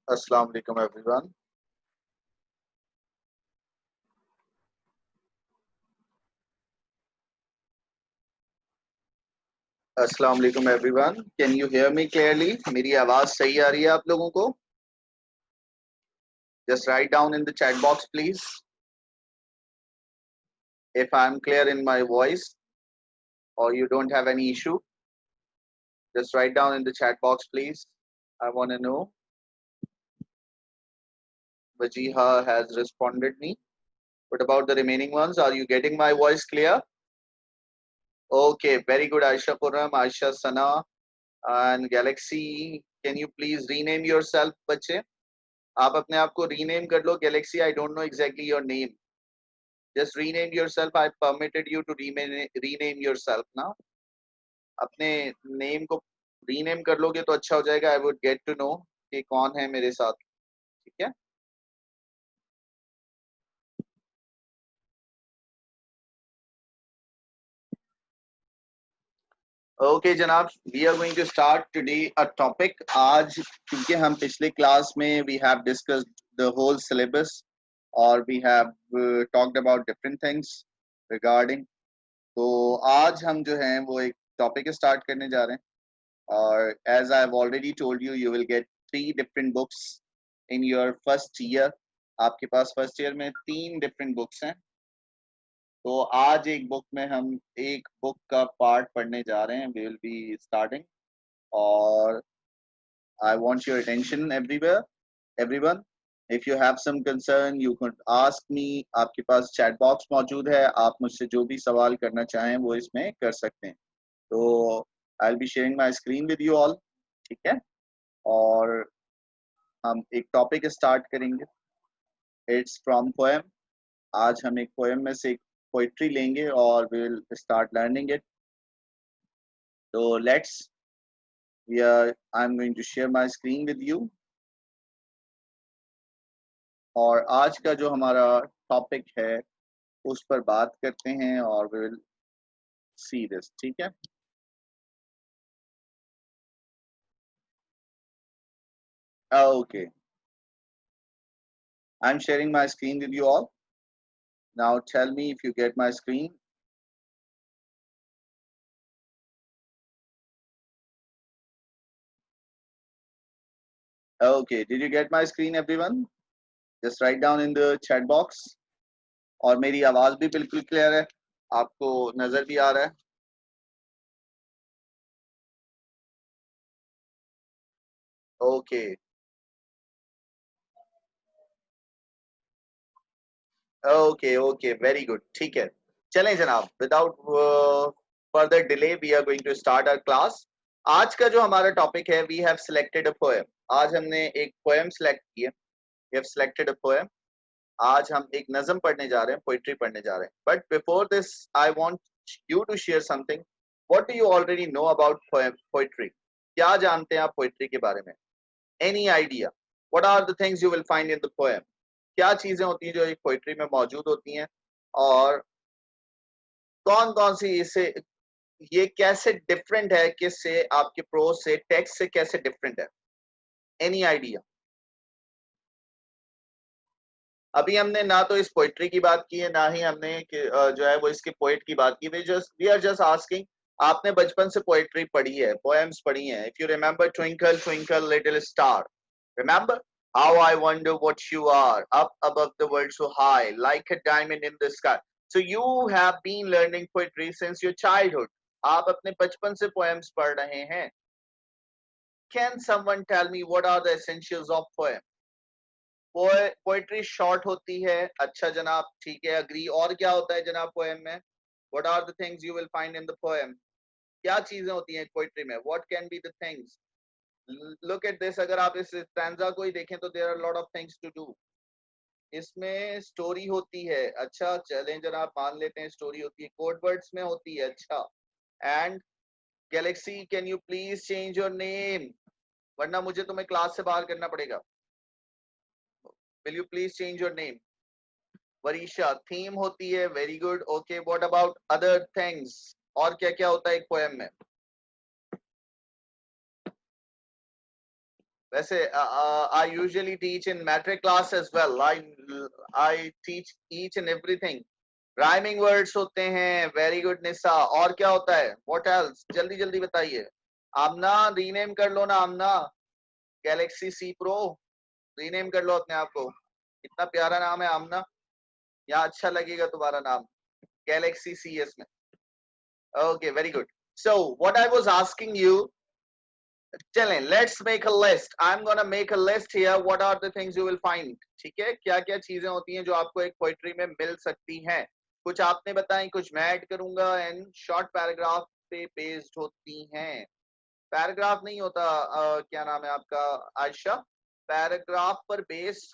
Assalamu alaikum everyone. Assalamu alaikum everyone. Can you hear me clearly? मेरी आवाज सही आ रही है आप लोगों को? Just write down in the chat box please if I'm clear in my voice or you don't have any issue. Just write down in the chat box please. I want to know. Wajiha has responded me. What about the remaining ones? Are you getting my voice clear? Okay, very good Aisha Puram, Aisha Sana and Galaxy. Can you please rename yourself बच्चे? आप अपने आप को rename कर लो. Galaxy, I don't know exactly your name. Just rename yourself. I permitted you to rename yourself ना. अपने name को रीनेम कर लोगे तो अच्छा हो जाएगा. I would get to know कि कौन है मेरे साथ. ठीक है. ओके जनाब, we are going to start today a topic. आज क्योंकि हम पिछले क्लास में we have discussed the whole syllabus और we have talked about different things regarding. तो आज हम जो हैं वो एक टॉपिक स्टार्ट करने जा रहे हैं. और as I've already told you, you will get 3 different books in your first year. आपके पास फर्स्ट ईयर में 3 डिफरेंट बुक्स हैं. तो आज एक बुक में हम एक बुक का पार्ट पढ़ने जा रहे हैं. We will be starting. और I want your attention everywhere, everyone. If you have some concern, you could ask me. आपके पास चैट बॉक्स मौजूद है. आप मुझसे जो भी सवाल करना चाहें वो इसमें कर सकते हैं. तो I'll be sharing my screen with you all. ठीक है. और हम एक टॉपिक स्टार्ट करेंगे. It's from poem. आज हम एक पोएम में से एक पोइट्री लेंगे और we will start learning it. तो let's I am going to share my screen with you. और आज का जो हमारा टॉपिक है उस पर बात करते हैं और वी विल सी दिस. ठीक है. Okay, I am sharing my screen with you all. Now tell me if you get my screen. Okay, did you get my screen everyone? Just write down in the chat box. और मेरी आवाज भी बिल्कुल clear है, आपको नजर भी आ रहा है. Okay okay okay, very good. ठीक है, चलें जनाब. Without further delay we are going to start our class. आज का जो हमारा टॉपिक है, we have selected a poem. आज हमने एक पोएम सिलेक्ट की है. We have selected a poem. आज हम एक नज़म पढ़ने जा रहे हैं, पोइट्री पढ़ने जा रहे हैं. But before this I want you to share something. What do you already know about poetry? क्या जानते हैं आप पोइट्री के बारे में? Any idea? What are the things you will find in the poem? क्या चीजें होती हैं जो एक पोइट्री में मौजूद होती हैं और कौन कौन सी इससे, ये कैसे डिफरेंट है, किससे, आपके प्रोज से, टेक्स्ट से कैसे डिफरेंट है? Any idea? अभी हमने ना तो इस पोइट्री की बात की है, ना ही हमने जो है वो इसके पोइट की बात की. We are just asking. आपने बचपन से पोइट्री पढ़ी है, पोएम्स पढ़ी हैं. If you remember twinkle twinkle little star, remember how I wonder what you are up above the world so high like a diamond in the sky. So you have been learning poetry since your childhood. आप अपने बचपन से poems पढ़ रहे हैं. Can someone tell me what are the essentials of poem? Poetry short होती है. अच्छा जनाब, ठीक है, अग्री. और क्या होता है जनाब पोएम में? What are the things you will find in the poem? क्या चीजें होती हैं पोएट्री में? What can be the things? Look at this. अगर आप इस स्टैंजा को ही देखें तो there are lot of things to do. इसमें स्टोरी होती है. अच्छा चलें जनाब, मान लेते हैं स्टोरी होती है, कोड वर्ड्स में होती है. अच्छा, and Galaxy can you please change your name, वरना मुझे तुम्हें क्लास से बाहर करना पड़ेगा. Will you please change your name? Varisha, theme होती है. Very good. Okay, what about other things? और क्या क्या होता है एक पोएम में? वैसे I usually teach in metric class as well. I teach each and everything. Rhyming words होते हैं. Very good निशा. और क्या होता है? What else? जल्दी जल्दी बताइए. आमना रीनेम कर लो ना आमना. Galaxy C Pro रीनेम कर लो अपने आप को. कितना प्यारा नाम है आमना. यहाँ अच्छा लगेगा तुम्हारा नाम. Galaxy CS में. Okay, very good. So what I was asking you. चलें, let's make a list. I'm gonna make a list here. What are the things you will find? ठीक है, क्या क्या चीजें होती हैं जो आपको एक पोइट्री में मिल सकती हैं? कुछ आपने बताई, कुछ मैं ऐड करूंगा. एंड शॉर्ट पैराग्राफ पे बेस्ड होती हैं. पैराग्राफ नहीं होता. क्या नाम है आपका आयशा? पैराग्राफ पर बेस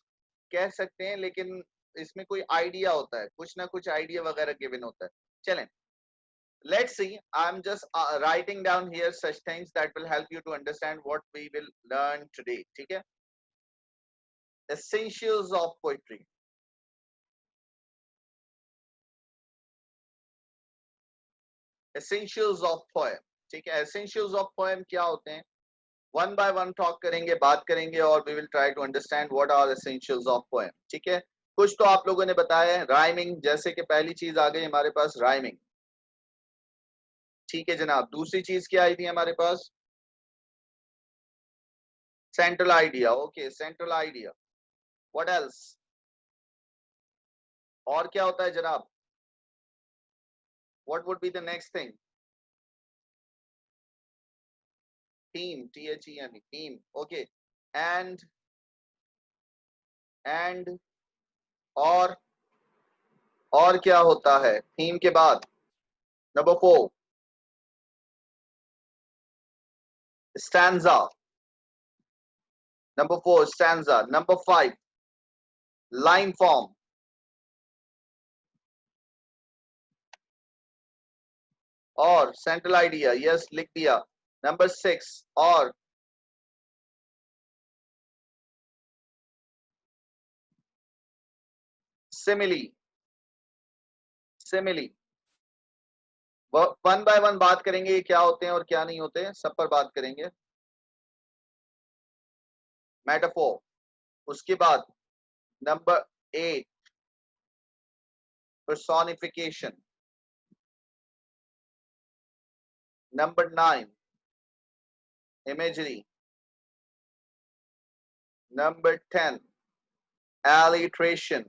कह सकते हैं, लेकिन इसमें कोई आइडिया होता है, कुछ ना कुछ आइडिया वगैरह गिवन होता है. चलें, let's see. I'm just writing down here such things that will help you to understand what we will learn today. ठीक है? Essentials of poetry. Essentials of poem. ठीक है? Essentials of poem क्या होते हैं? One by one talk करेंगे, बात करेंगे, और we will try to understand what are essentials of poem. ठीक है? कुछ तो आप लोगों ने बताया है. Rhyming, जैसे कि पहली चीज आ गई हमारे पास rhyming. ठीक है जनाब. दूसरी चीज क्या आई थी हमारे पास? Central idea. Okay, central idea. What else? और क्या होता है जनाब? What would be the next thing? Theme, THEME, theme. Okay. And और क्या होता है theme के बाद? Number 4. Stanza. Number 4, stanza. Number 5, line form. और central idea. Yes, लिख दिया. Number 6, और simile. Simile. One by one बात करेंगे ये क्या होते हैं और क्या नहीं होते हैं, सब पर बात करेंगे. मेटाफोर. उसके बाद number 8, personification. Number 9, imagery. Number 10, alliteration.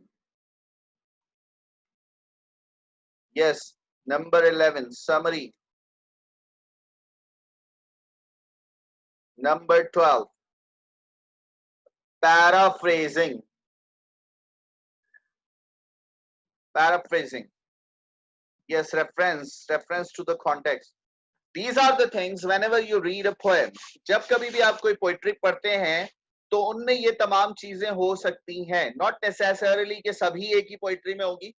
Yes. Number 11, summary. Number 12, paraphrasing. Paraphrasing. Yes, reference to the context. These are the things whenever you read a poem. जब कभी भी आप कोई पोइट्री पढ़ते हैं तो उनमें ये तमाम चीजें हो सकती हैं. नॉट नेसेसरली कि सभी एक ही पोइट्री में होगी.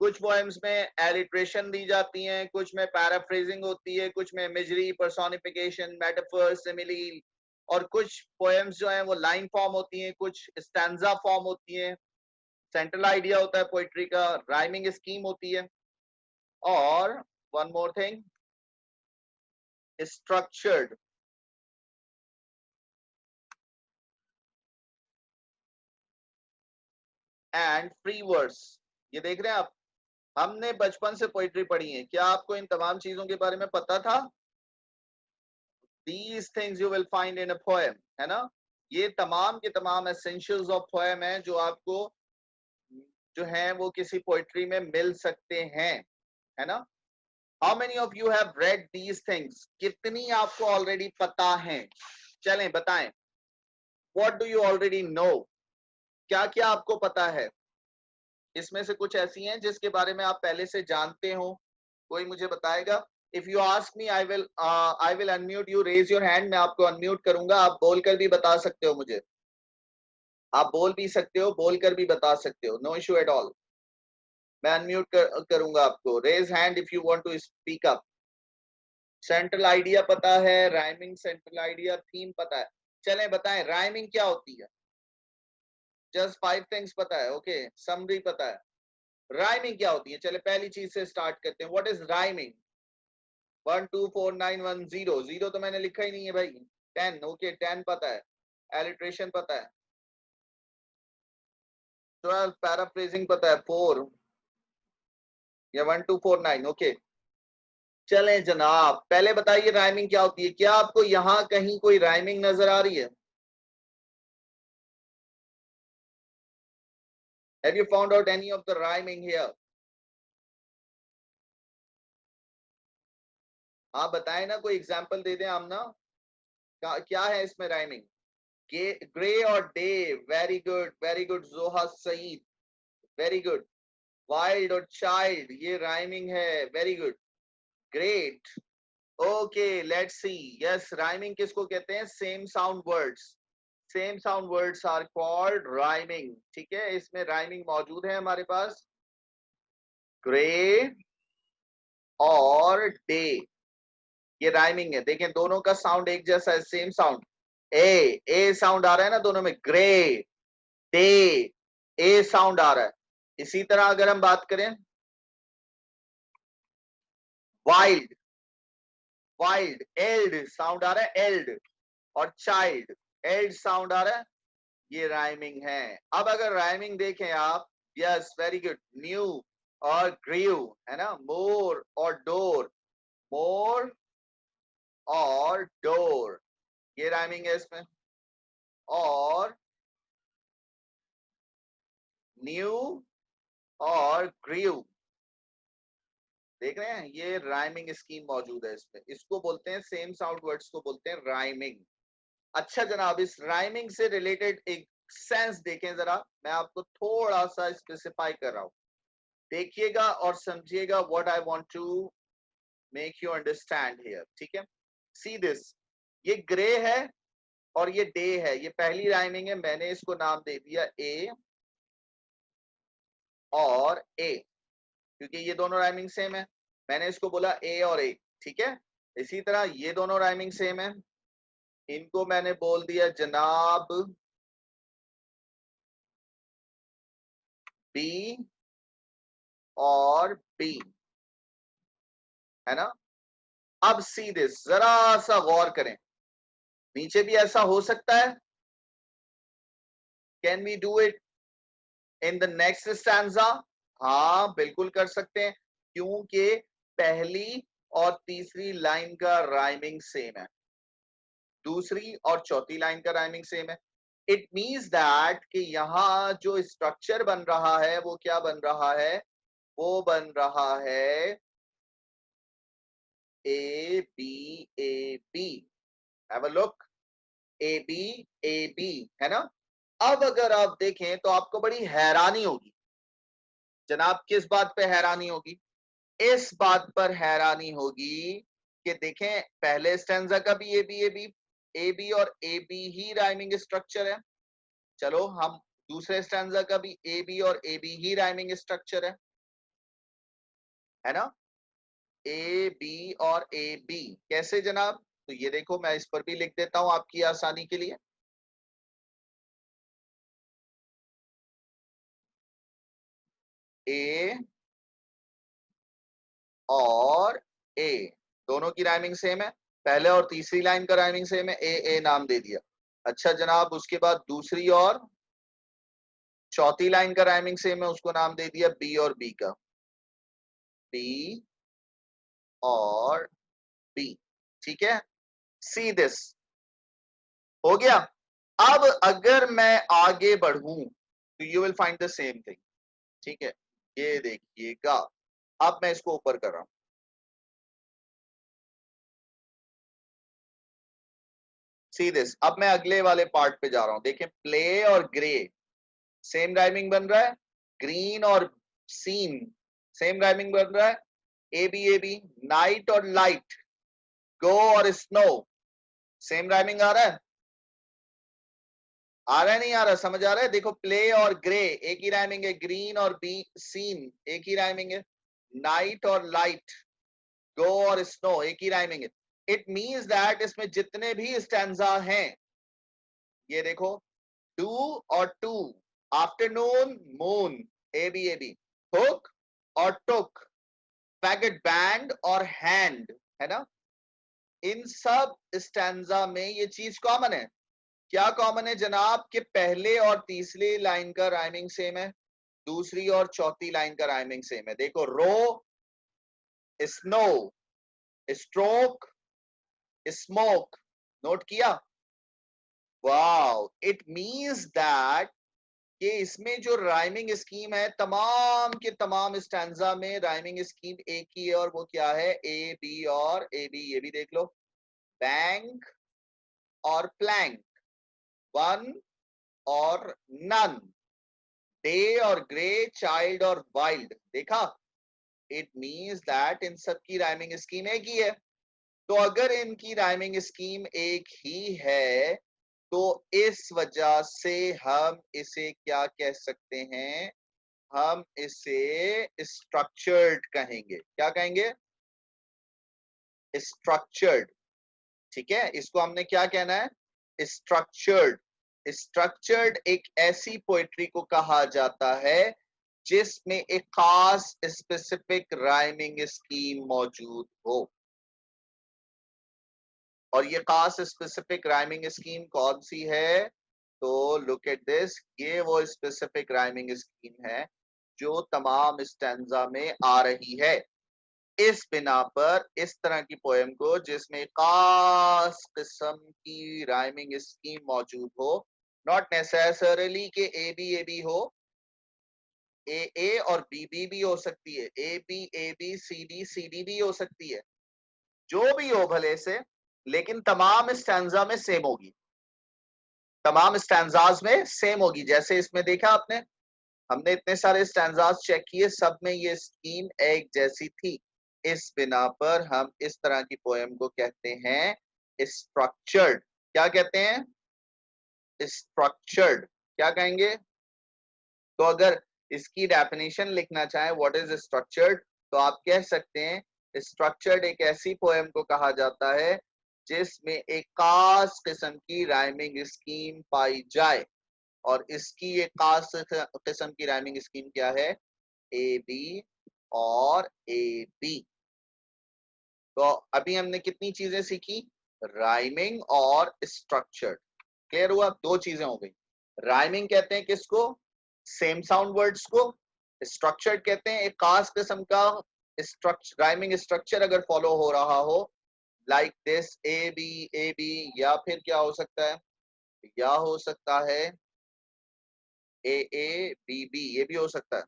कुछ पोएम्स में एलिट्रेशन दी जाती हैं, कुछ में पैराफ्रेजिंग होती है, कुछ में इमेजरी, पर्सोनिफिकेशन, मेटाफर, सिमिली, और कुछ पोएम्स जो हैं वो लाइन फॉर्म होती हैं, कुछ स्टैंजा फॉर्म होती हैं. सेंट्रल आइडिया होता है पोइट्री का, राइमिंग स्कीम होती है, और one more thing, structured. And free verse. ये देख रहे हैं आप, हमने बचपन से पोइट्री पढ़ी है. क्या आपको इन तमाम चीजों के बारे में पता था? These things you will find in a poem, है ना? ये तमाम के तमाम essentials of poem है जो आपको जो हैं वो किसी पोइट्री में मिल सकते हैं, है ना? How many of you have read these things? कितनी आपको already पता है? चलें बताएं. What do you already know? क्या क्या आपको पता है? इसमें से कुछ ऐसी हैं जिसके बारे में आप पहले से जानते हो. कोई मुझे बताएगा? If you ask me, I will unmute you. Raise your hand. मैं आपको unmute करूंगा. आप बोलकर भी बता सकते हो मुझे. आप बोल भी सकते हो, बोलकर भी बता सकते हो. No issue at all. मैं unmute करूंगा आपको. Raise hand if you want to speak up. Central idea पता है, rhyming central idea, theme पता है. चलें बताएं, rhyming क्या होती है? Just 5 things पता है. Okay. Summary पता है. Rhyming क्या होती है? चले पहली चीज से स्टार्ट करते हैं. What is rhyming? 1 2 4 9 1 0. 0 तो मैंने लिखा ही नहीं है भाई. 10. ओके, 10 पता है. एलिट्रेशन पता है, 12 पैराफ्रेजिंग पता है, 4 या 1 2 4 9। ओके चलें जनाब, पहले बताइए राइमिंग क्या होती है। क्या आपको यहां कहीं कोई राइमिंग नजर आ रही है? Have you found out any of the rhyming here? आप बताएं ना, कोई एग्जांपल दे दें आमना, क्या है इसमें राइमिंग? ग्रे और day, very good Zoha Saeed, very good. Wild और चाइल्ड, ये राइमिंग है, very good, great. Okay let's see, yes rhyming किसको कहते हैं? Same sound words, same sound words are called rhyming. ठीक है, इसमें राइमिंग मौजूद है हमारे पास, ग्रे और डे, ये राइमिंग है। देखें दोनों का साउंड एक जैसा है, सेम साउंड, ए साउंड आ रहा है ना दोनों में, ग्रे डे, ए साउंड आ रहा है। इसी तरह अगर हम बात करें वाइल्ड, वाइल्ड एल्ड साउंड आ रहा है, एल्ड, और चाइल्ड एल्ड साउंड आ रहा है, ये राइमिंग है। अब अगर राइमिंग देखें आप, यस वेरी गुड, न्यू और ग्रीव है ना, मोर और डोर, मोर और डोर, ये राइमिंग है इसमें। और न्यू और ग्रीव, देख रहे हैं, ये राइमिंग स्कीम मौजूद है इसमें, इसको बोलते हैं, सेम साउंड वर्ड्स को बोलते हैं राइमिंग। अच्छा जनाब, इस राइमिंग से रिलेटेड एक सेंस देखें जरा, मैं आपको थोड़ा सा स्पेसिफाई कर रहा हूं, देखिएगा और समझिएगा what I want to make you understand here. ठीक है, सी दिस, ये ग्रे है और ये डे है, ये पहली राइमिंग है, मैंने इसको नाम दे दिया ए और ए, क्योंकि ये दोनों राइमिंग सेम है, मैंने इसको बोला ए और ए। ठीक है, इसी तरह ये दोनों राइमिंग सेम है, इनको मैंने बोल दिया जनाब बी और बी, है ना। अब सी दिस, जरा सा गौर करें, नीचे भी ऐसा हो सकता है, can we do it in the next stanza? हाँ बिल्कुल कर सकते हैं, क्योंकि पहली और तीसरी लाइन का राइमिंग सेम है, दूसरी और चौथी लाइन का राइमिंग सेम है। इट मीन्स दैट कि यहाँ जो स्ट्रक्चर बन रहा है वो क्या बन रहा है? वो बन रहा है A B A B, have a look, A B है ना। अब अगर आप देखें तो आपको बड़ी हैरानी होगी जनाब, किस बात पे हैरानी होगी? इस बात पर हैरानी होगी कि देखें पहले स्टैंजा का भी ए बी और ए बी ही राइमिंग स्ट्रक्चर है, चलो हम दूसरे स्टैंजा का भी ए बी और ए बी ही राइमिंग स्ट्रक्चर है ना, ए बी और ए बी, कैसे जनाब? तो ये देखो मैं इस पर भी लिख देता हूं आपकी आसानी के लिए, ए और ए दोनों की राइमिंग सेम है, पहले और तीसरी लाइन का राइमिंग सेम है, ए नाम दे दिया। अच्छा जनाब, उसके बाद दूसरी और चौथी लाइन का राइमिंग सेम है, उसको नाम दे दिया बी और बी का, बी और बी। ठीक है, सी दिस, हो गया। अब अगर मैं आगे बढ़ूं तो you will find the same thing. ठीक है, ये देखिएगा, अब मैं इसको ऊपर कर रहा हूं, सी दिस, अब मैं अगले वाले पार्ट पे जा रहा हूं। देखें प्ले और ग्रे सेम राइमिंग बन रहा है, ग्रीन और सीन सेम राइमिंग बन रहा है, ए बी, नाइट और लाइट, गो और स्नो सेम राइमिंग आ रहा है, आ रहा है नहीं आ रहा, समझ आ रहा है? देखो प्ले और ग्रे एक ही राइमिंग है, ग्रीन और बी सीन एक ही राइमिंग है, नाइट और लाइट, गो और स्नो एक ही राइमिंग है। इट मींस दैट इसमें जितने भी स्टैंजा हैं, ये देखो डू और two, afternoon moon, A B, hook और टुक, पैकेट बैंड और हैंड, है ना, इन सब स्टैंजा में ये चीज कॉमन है, क्या कॉमन है जनाब कि पहले और तीसरी लाइन का राइमिंग सेम है, दूसरी और चौथी लाइन का राइमिंग सेम है। देखो, रो, स्नो, स्ट्रोक, स्मोक, नोट किया? वाओ, इट मींस दैट कि इसमें जो राइमिंग स्कीम है, तमाम के तमाम स्टैंजा में राइमिंग स्कीम एक ही है, और वो क्या है? ए बी और ए बी। ये भी देख लो, बैंक और प्लैंक, वन और नन, डे और ग्रे, चाइल्ड और वाइल्ड। देखा, इट मींस दैट इन सब की राइमिंग स्कीम एक ही है। तो अगर इनकी राइमिंग स्कीम एक ही है, तो इस वजह से हम इसे क्या कह सकते हैं? हम इसे स्ट्रक्चर्ड कहेंगे। क्या कहेंगे? स्ट्रक्चर्ड। ठीक है, इसको हमने क्या कहना है? स्ट्रक्चर्ड। स्ट्रक्चर्ड एक ऐसी पोएट्री को कहा जाता है जिसमें एक खास स्पेसिफिक राइमिंग स्कीम मौजूद हो। और ये खास स्पेसिफिक राइमिंग स्कीम कौन सी है? तो लुक एट दिस, ये वो स्पेसिफिक राइमिंग स्कीम है जो तमाम स्टैंजा में आ रही है। इस बिना पर इस तरह की पोएम को जिसमें खास किस्म की राइमिंग स्कीम मौजूद हो, नॉट नेसेसरली के ए बी हो, ए और बी भी हो सकती है, ए बी सी डी भी हो सकती है, जो भी हो भले से, लेकिन तमाम स्टैंजा में सेम होगी, तमाम स्टैंजाज में सेम होगी। जैसे इसमें देखा आपने, हमने इतने सारे स्टैंजाज चेक किए, सब में ये स्कीम एक जैसी थी। इस बिना पर हम इस तरह की पोएम को कहते हैं स्ट्रक्चर्ड। क्या कहते हैं? स्ट्रक्चर्ड। क्या कहेंगे? तो अगर इसकी डेफिनेशन लिखना चाहे व्हाट इज स्ट्रक्चर्ड, तो आप कह सकते हैं स्ट्रक्चर्ड एक ऐसी पोएम को कहा जाता है जिसमें एक खास किस्म की राइमिंग स्कीम पाई जाए। और इसकी एक खास किस्म की राइमिंग स्कीम क्या है? ए बी और ए बी। तो अभी हमने कितनी चीजें सीखी? राइमिंग और स्ट्रक्चर्ड। क्लियर हुआ? दो चीजें हो गई। राइमिंग कहते हैं किसको? सेम साउंड वर्ड्स को। स्ट्रक्चर्ड कहते हैं एक खास किस्म का स्ट्रक्चर, राइमिंग स्ट्रक्चर अगर फॉलो हो रहा हो, लाइक दिस, ए बी, या फिर क्या हो सकता है? या हो सकता है ए बी, ये भी हो सकता है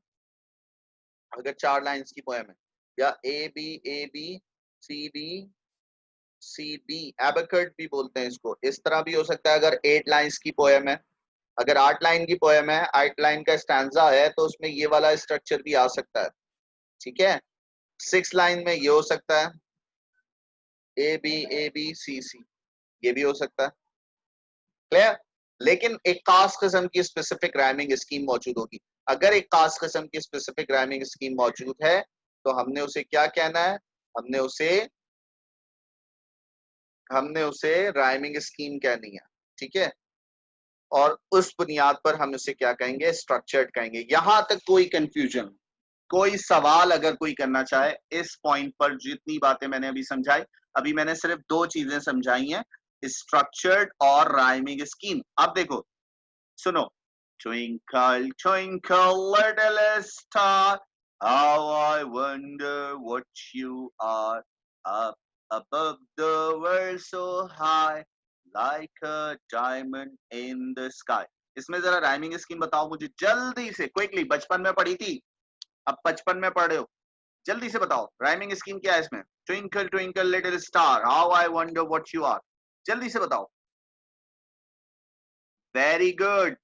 अगर चार लाइंस की पोएम है, या ए बी सी बी, एबेकट भी बोलते हैं इसको, इस तरह भी हो सकता है अगर 8 लाइंस की पोएम है। अगर 8 लाइन की पोएम है, 8 लाइन का स्टैंजा है, तो उसमें ये वाला स्ट्रक्चर भी आ सकता है। ठीक है, 6 लाइन में ये हो सकता है ए बी सी, ये भी हो सकता है। क्लियर? लेकिन एक खास किस्म की स्पेसिफिक राइमिंग स्कीम मौजूद होगी। अगर एक खास किस्म की स्पेसिफिक राइमिंग स्कीम मौजूद है, तो हमने उसे क्या कहना है? हमने उसे राइमिंग स्कीम कहनी है। ठीक है, और उस बुनियाद पर हम उसे क्या कहेंगे? स्ट्रक्चर्ड कहेंगे। यहां तक कोई कंफ्यूजन, कोई सवाल अगर कोई करना चाहे इस पॉइंट पर, जितनी बातें मैंने अभी समझाई, अभी मैंने सिर्फ दो चीजें समझाई हैं, स्ट्रक्चर्ड और राइमिंग स्कीम। अब देखो, सुनो, twinkle twinkle little star, how I wonder what you are, up above the world so high, like a diamond in the sky। इसमें जरा राइमिंग स्कीम बताओ मुझे जल्दी से, क्विकली। बचपन में पढ़ी थी, अब बचपन में पढ़े हो, जल्दी से बताओ राइमिंग स्कीम क्या है इसमें? Twinkle twinkle little star, how I wonder what you are. जल्दी से बताओ। Very good.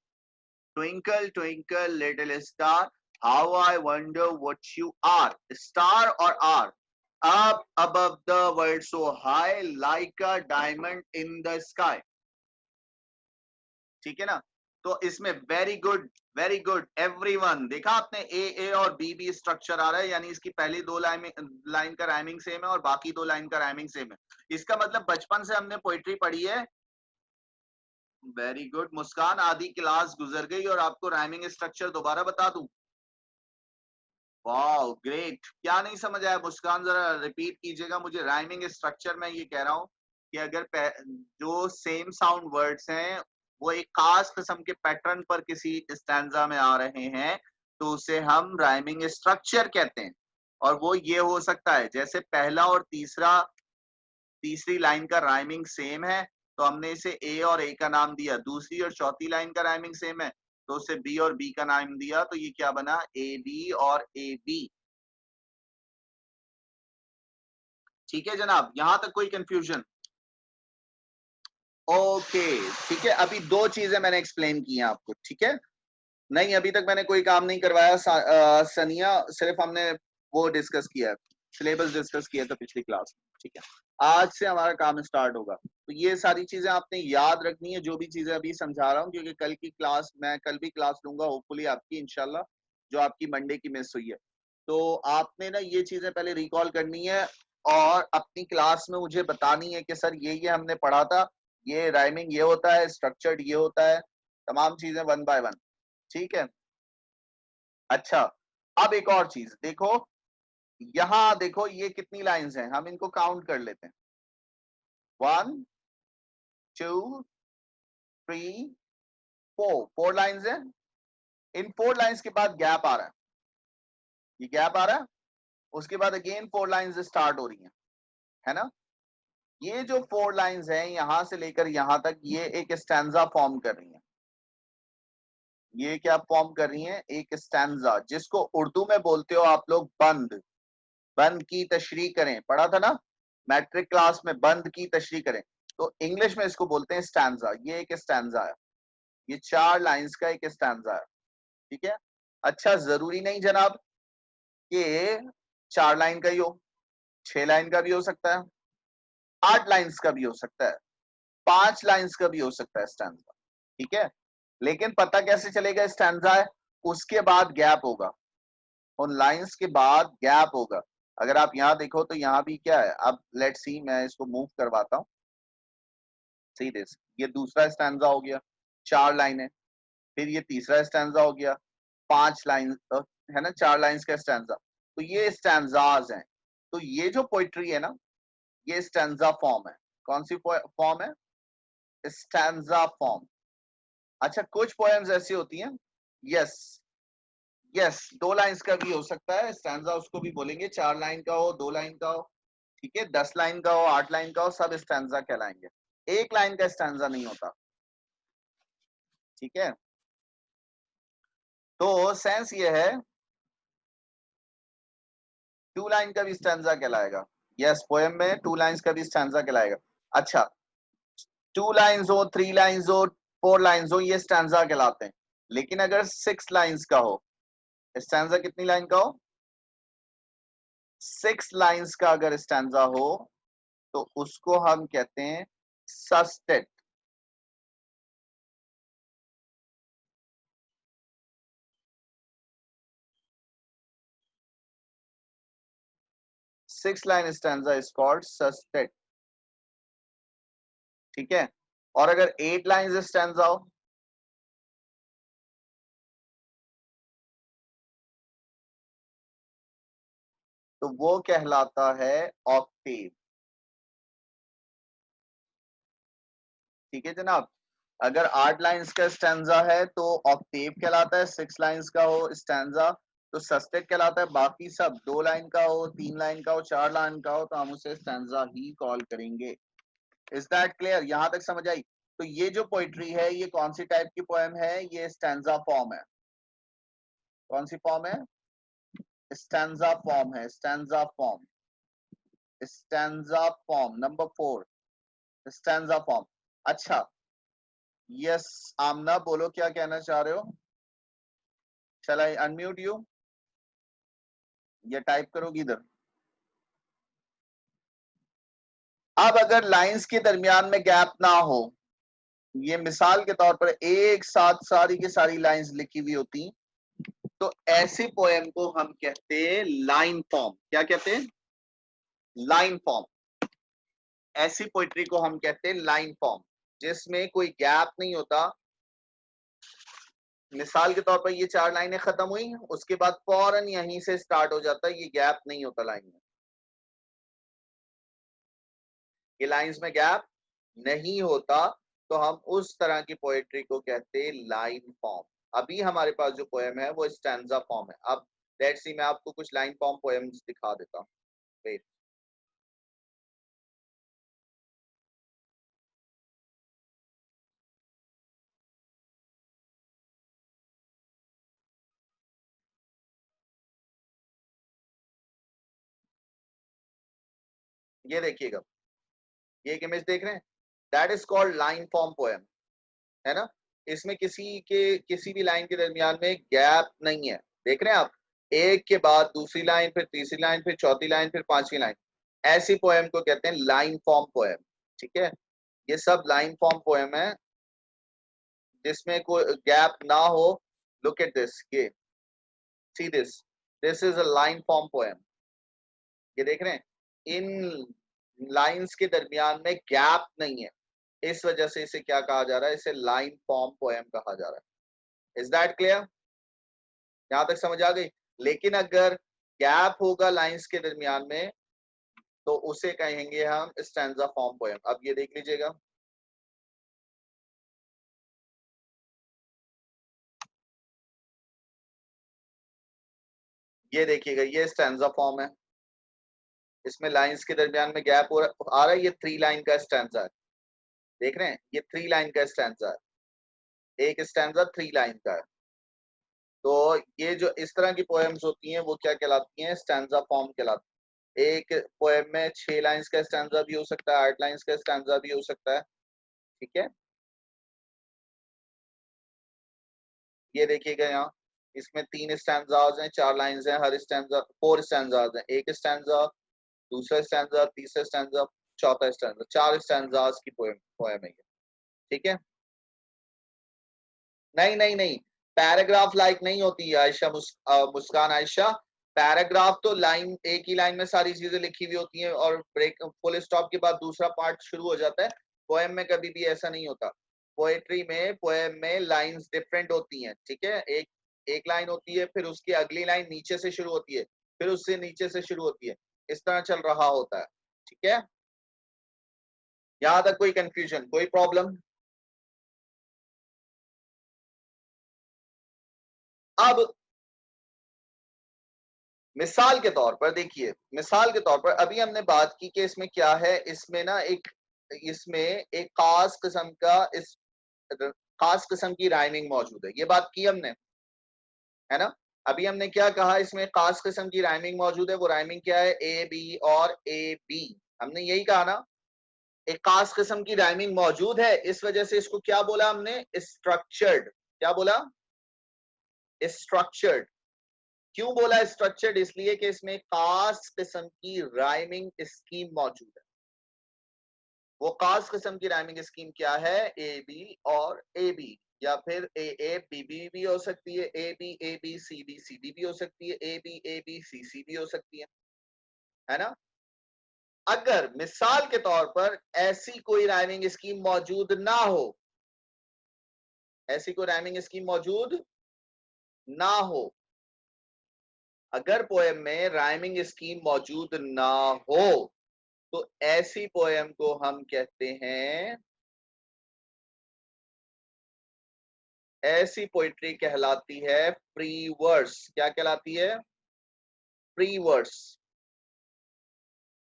Twinkle twinkle little star, how I wonder what you are. Star और are, up above the world so high, like a diamond in the sky। ठीक है ना? तो इसमें very good, very good everyone. देखा आपने, ए और B structure आ रहा है, यानी इसकी पहली दो लाइन का राइमिंग सेम है और बाकी दो लाइन का राइमिंग सेम है। इसका मतलब बचपन से हमने पोइट्री पढ़ी है। वेरी गुड मुस्कान, आधी क्लास गुजर गई और आपको राइमिंग स्ट्रक्चर दोबारा बता दूं? वाह ग्रेट। क्या नहीं समझ आया मुस्कान? जरा रिपीट कीजिएगा मुझे। राइमिंग स्ट्रक्चर में ये कह रहा हूं कि अगर जो सेम साउंड वर्ड्स हैं वो एक खास किस्म के पैटर्न पर किसी स्टैंजा में आ रहे हैं, तो उसे हम राइमिंग स्ट्रक्चर कहते हैं। और वो ये हो सकता है जैसे पहला और तीसरी लाइन का राइमिंग सेम है, तो हमने इसे ए और ए का नाम दिया। दूसरी और चौथी लाइन का राइमिंग सेम है, तो उसे बी और बी का नाम दिया। तो ये क्या बना, ए बी और ए बी। ठीक है जनाब, यहां तक कोई कंफ्यूजन? ओके ठीक है, अभी दो चीजें मैंने एक्सप्लेन की हैं आपको, ठीक है। नहीं अभी तक मैंने कोई काम नहीं करवाया सनिया, सिर्फ हमने वो डिस्कस किया, सिलेबस डिस्कस किया था पिछली क्लास में, ठीक है। आज से हमारा काम स्टार्ट होगा, तो ये सारी चीजें आपने याद रखनी है, जो भी चीजें अभी समझा रहा हूँ, क्योंकि कल की क्लास मैं कल भी क्लास लूंगा होपफुली आपकी इंशाल्लाह, जो आपकी मंडे की मिस हुई है। तो आपने ना ये चीजें पहले रिकॉल करनी है और अपनी क्लास में मुझे बतानी है कि सर ये हमने पढ़ा था, ये राइमिंग ये होता है, स्ट्रक्चर्ड ये होता है, तमाम चीजें वन बाय वन, ठीक है। अच्छा, अब एक और चीज देखो, यहां देखो ये कितनी लाइंस हैं, हम इनको काउंट कर लेते हैं। 1 2 3 4 लाइंस हैं। इन 4 लाइंस के बाद गैप आ रहा है, ये गैप आ रहा है, उसके बाद अगेन 4 लाइंस स्टार्ट हो रही हैं, है ना। ये जो 4 लाइंस हैं यहां से लेकर यहां तक, ये एक स्टैंजा फॉर्म कर रही हैं। ये क्या फॉर्म कर रही हैं, एक स्टैंजा, जिसको उर्दू में बोलते हो आप लोग बंद। बंद की तशरीह करें, पढ़ा था ना मैट्रिक क्लास में, बंद की तशरीह करें। तो इंग्लिश में इसको बोलते हैं स्टैंजा। ये एक स्टैंजा है, ये 4 लाइंस का एक स्टैंजा है, ठीक है। अच्छा, जरूरी नहीं जनाब कि 4 लाइन का ही हो, 6 लाइन का भी हो सकता है, 8 लाइंस का भी हो सकता है, 5 लाइंस का भी हो सकता है स्टैंजा, ठीक है। लेकिन पता कैसे चलेगा स्टैंजा है, उसके बाद गैप होगा, उन लाइंस के बाद गैप होगा। अगर आप यहाँ देखो तो यहाँ भी क्या है, अब लेट्स सी, मैं इसको मूव करवाता हूँ, सी दिस, ये दूसरा स्टैंजा हो गया, 4 लाइन है। फिर ये तीसरा स्टैंजा हो गया, 5 लाइन है ना, 4 लाइंस का स्टैंजा। तो ये स्टैंजाज हैं। तो ये जो पोइट्री है ना, ये स्टैंजा फॉर्म है। कौन सी फॉर्म है, स्टैंजा फॉर्म। अच्छा, कुछ पोएम्स ऐसी होती हैं, यस यस, 2 लाइंस का भी हो सकता है स्टैंजा, उसको भी बोलेंगे, 4 लाइन का हो, 2 लाइन का हो, ठीक है, 10 लाइन का हो, 8 लाइन का हो, सब स्टैंजा कहलाएंगे। 1 लाइन का स्टैंजा नहीं होता, ठीक है। तो सेंस ये है, 2 लाइन का भी स्टैंजा कहलाएगा। यस, पोएम में 2 लाइंस का भी स्टैंजा कहलाएगा। अच्छा, 2 लाइंस हो, 3 लाइंस हो, 4 लाइंस हो, ये स्टैंजा कहलाते हैं। लेकिन अगर 6 लाइंस का हो, स्टैंजा कितनी लाइन का हो, 6 लाइंस का अगर स्टैंजा हो, तो उसको हम कहते हैं सस्टेट। 6 लाइन स्टैंजा इज कॉल्ड सस्टेट, ठीक है। और अगर 8 लाइन स्टैंजा हो, तो वो कहलाता है ऑक्टेव, ठीक है जनाब। अगर 8 लाइंस का स्टैंजा है तो ऑक्टेव कहलाता है, 6 लाइंस का हो स्टैंजा तो सस्टेट कहलाता है। बाकी सब 2 लाइन का हो, 3 लाइन का हो, 4 लाइन का हो, तो हम उसे स्टैंजा ही कॉल करेंगे। इज दैट क्लियर, यहां तक समझ आई? तो ये जो पोइट्री है, ये कौन सी टाइप की पोएम है, ये स्टैंजा फॉर्म है। कौन सी फॉर्म है, स्टैंजा फॉर्म है, stanza form, stanza form number 4, stanza form. अच्छा, यस आमना, बोलो क्या कहना चाह रहे हो? शैल आई अनम्यूट यू, या टाइप करोगी इधर? अब अगर लाइंस के दरमियान में गैप ना हो, ये मिसाल के तौर पर एक साथ सारी की सारी लाइंस लिखी हुई होती, तो ऐसे पोएम को हम कहते हैं लाइन फॉर्म। क्या कहते हैं, लाइन फॉर्म। ऐसी पोइट्री को हम कहते हैं लाइन फॉर्म, जिसमें कोई गैप नहीं होता। मिसाल के तौर पर ये 4 लाइनें खत्म हुई, उसके बाद फौरन यहीं से स्टार्ट हो जाता है, ये गैप नहीं होता लाइन में, ये लाइंस में गैप नहीं होता। तो हम उस तरह की पोएट्री को कहते हैं लाइन फॉर्म। अभी हमारे पास जो पोएम है वो स्टैंजा फॉर्म है। अब लेट्स सी, मैं आपको कुछ लाइन फॉर्म पोएम्स दिखा देता हूँ। वेट, ये देखिएगा, ये एक इमेज देख रहे हैं, that is called line form poem, है ना। इसमें किसी भी लाइन के दरमियान में गैप नहीं है। देख रहे हैं आप, एक के बाद दूसरी लाइन, फिर तीसरी लाइन, फिर चौथी लाइन, फिर पांचवी लाइन। ऐसी पोएम को कहते हैं लाइन फॉर्म पोएम। ठीक है, ये सब लाइन फॉर्म पोएम है जिसमें कोई गैप ना हो। लुक एट दिस, ये see this is a line form poem. ये देख रहे हैं, इन लाइंस के दरमियान में गैप नहीं है, इस वजह से इसे क्या कहा जा रहा है, इसे लाइन फॉर्म पोएम कहा जा रहा है। Is that clear? यहां तक समझ आ गई? लेकिन अगर गैप होगा लाइंस के दरमियान में तो उसे कहेंगे हम स्टैंजा फॉर्म पोएम। अब ये देख लीजिएगा, ये देखिएगा, ये स्टैंजा फॉर्म है। इसमें लाइंस के दरमियान में गैप आ रहा है। ये 3 लाइन का स्टैंजा है। देख रहे हैं, ये 3 लाइन का स्टैंजा है। एक स्टैंजा 3 लाइन का है। तो ये जो इस तरह की पोएम्स होती हैं वो क्या कहलाती हैं, स्टैंजा फॉर्म कहलाती है। एक पोएम में 6 लाइंस का स्टैंजा भी हो सकता है, 8 लाइंस का स्टैंजा भी हो सकता है। ठीक है, ये देखिएगा यहाँ, इसमें 3 स्टैंजाज हैं, 4 लाइंस हैं, हर स्टैंजा 4 स्टैंजाज हैं। एक स्टैंजा, दूसरा स्टैंजा, तीसरा स्टैंजा, चौथा स्टैंजा, 4 स्टैंजाज की पोएम पोएम है ये। ठीक है, नहीं नहीं नहीं, पैराग्राफ लाइक नहीं होती है आयशा, मुस्कान आयशा। पैराग्राफ तो लाइन, एक ही लाइन में सारी चीजें लिखी हुई होती हैं और ब्रेक फुल स्टॉप के बाद दूसरा पार्ट शुरू हो जाता है। पोएम में कभी भी ऐसा नहीं होता। पोएट्री में, पोएम में लाइंस डिफरेंट होती हैं। ठीक है, एक एक लाइन होती है, फिर उसकी अगली लाइन नीचे से शुरू होती है, फिर उससे नीचे से शुरू होती है, इस तरह चल रहा होता है। ठीक है, यहां तक कोई कंफ्यूजन, कोई प्रॉब्लम? अब मिसाल के तौर पर देखिए, मिसाल के तौर पर अभी हमने बात की कि इसमें क्या है, इसमें ना एक खास किस्म का इस खास किस्म की राइमिंग मौजूद है। ये बात की हमने, है ना। अभी हमने क्या कहा, इसमें खास किस्म की राइमिंग मौजूद है। वो राइमिंग क्या है, ए बी और ए बी। हमने यही कहा ना, एक खास किस्म की राइमिंग मौजूद है, इस वजह से इसको क्या बोला हमने, स्ट्रक्चर्ड। क्या बोला, स्ट्रक्चर्ड। क्यों बोला स्ट्रक्चर्ड, इसलिए कि इसमें खास किस्म की राइमिंग स्कीम मौजूद है। वो खास किस्म की राइमिंग स्कीम क्या है, ए बी और ए बी, या फिर ए ए बी बी भी हो सकती है, ए बी सी डी भी हो सकती है, ए बी सी भी हो सकती है ना। अगर मिसाल के तौर पर ऐसी कोई राइमिंग स्कीम मौजूद ना हो, ऐसी कोई राइमिंग स्कीम मौजूद ना हो, अगर पोएम में राइमिंग स्कीम मौजूद ना हो, तो ऐसी पोएम को हम कहते हैं, ऐसी पोइट्री कहलाती है फ्री वर्स। क्या कहलाती है, फ्री वर्स।